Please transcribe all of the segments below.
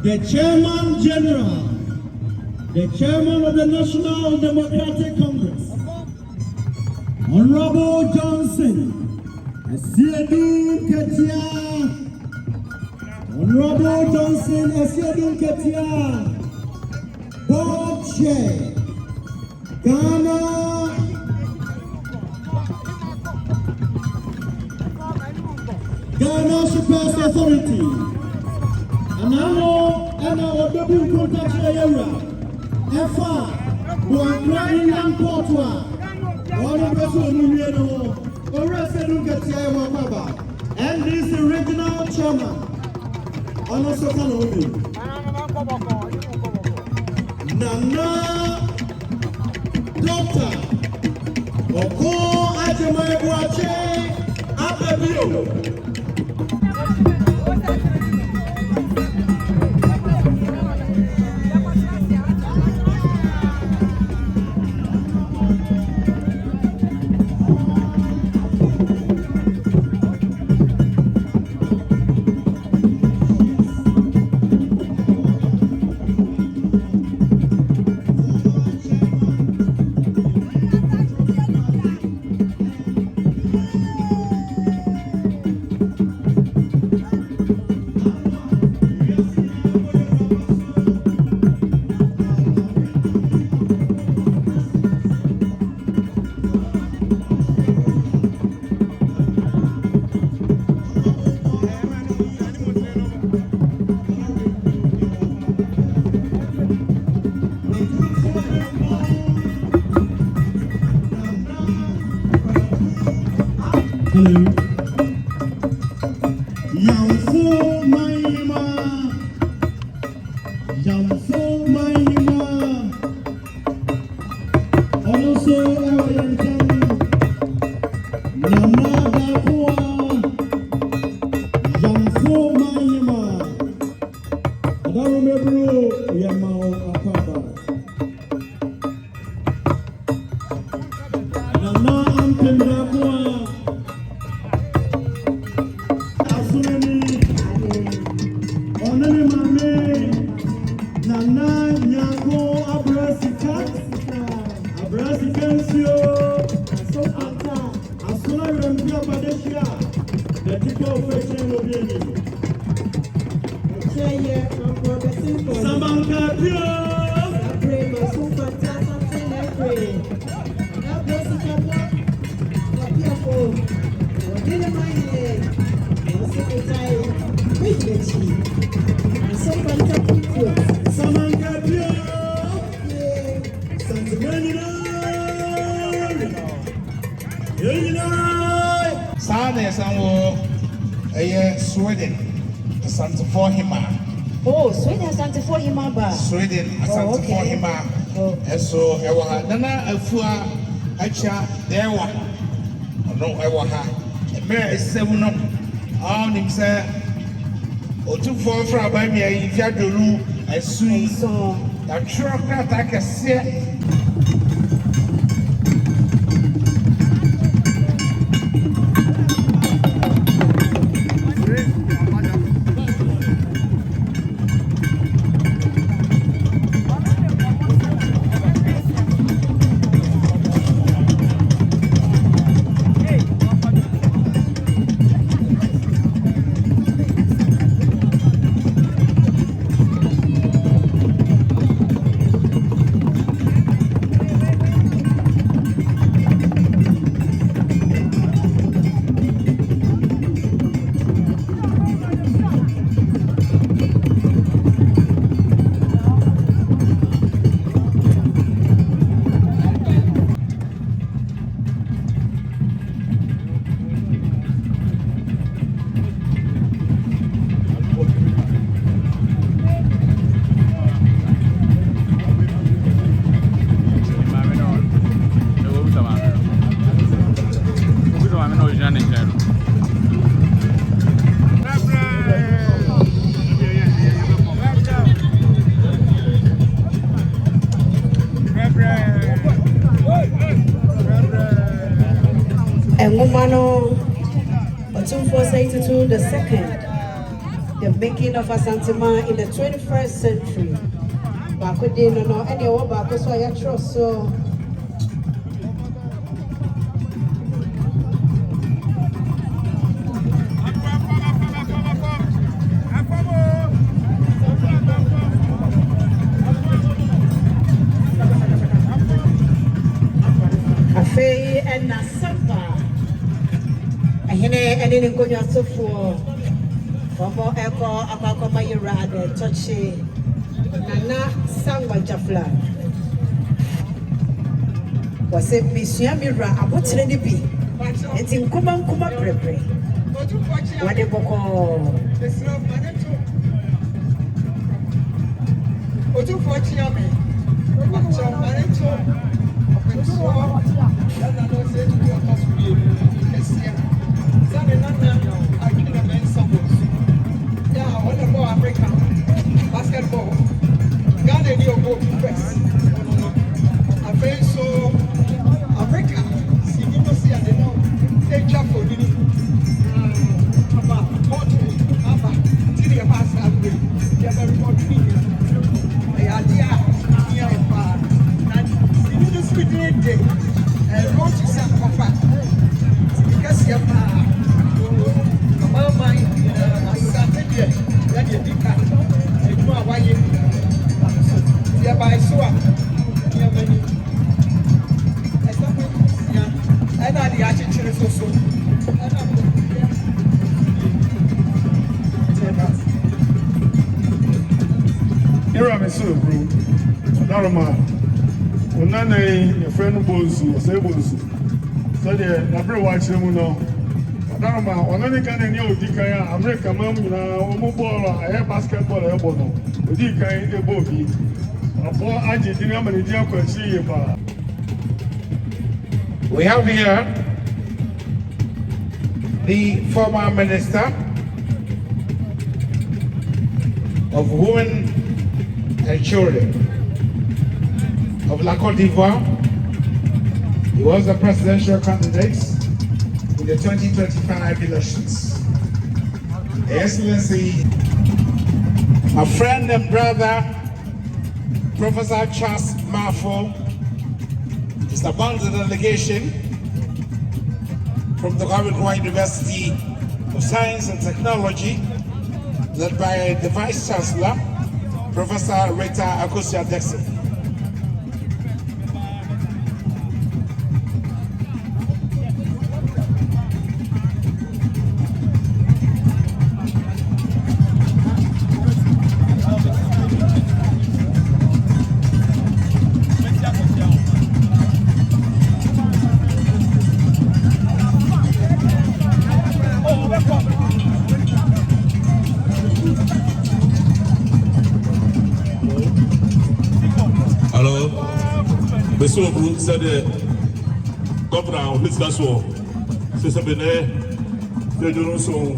The Chairman General, the Chairman of the National Democratic Congress, Honorable Johnson, Asiedu Ketia, Honorable Johnson, Asiedu Ketia, Board Chair, Ghana Supers Authority. And our double contact area, Efa, Buankra Inland Portua, one of us who and this original chairman, Honorable Kanobi, Nana, Doctor, Oko Ajamai Buache, Ababio. Sweden, Asantehene. Oh, Sweden, Asantehene. Sweden, Asantehene. And so, Nana Afua, Acha, there one. No, Ewaha. A mayor is 7 up. All him say, or 2 4 from by me, if you had to do a sweet song. I'm sure I can see it. Engumano, Otumfo 82, the second. The making of Asantehene in the 21st century. Bakode no any one bako so I trust so. Afei and Nasamba. Ahene and in Konya Sofo. Omo Eko Akakoma Yura de Touchy. Nana Sangwa Jafla was a Monsieur Mira, a butcher ni bi. It's in Kuma Prebre. What a boko. Basketball. Ghana need to go first. I feel so Africa. See, you know, see, I don't know. They jump for you. About what? About till you pass that way. They are very good. They are there. Here and far. And see, you just speak in day. And road to San Papa. Because you are. About my Asantehene. That you think that. Why you by so many and I the actually so here I'm so bro Daruma Unane your friend Bonsu say Bonsu so the Nabre watch him no Daruma only can any odikaya America mam na omo ball I basketball e bono odikaya e bobi We have here the former Minister of Women and Children of La Côte d'Ivoire. He was the presidential candidate in the 2025 elections. Excellency, my friend and brother, Professor Charles Marfo is among the delegation from the Government University of Science and Technology, led by the Vice Chancellor, Professor Rita Akosia-Dixon. So, Bruce said, Governor, let's go. C'est Benet, the Johnson,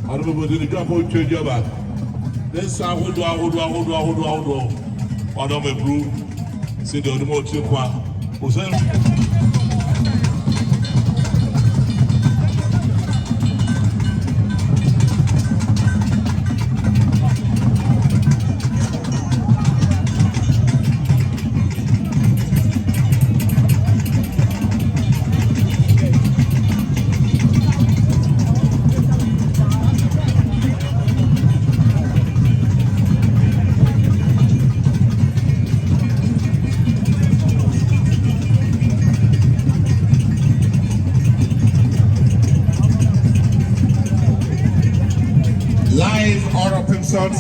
I don't know the drop out to your back. Then, Sam, hold on, my brew, say the automotive one. Live out of himself.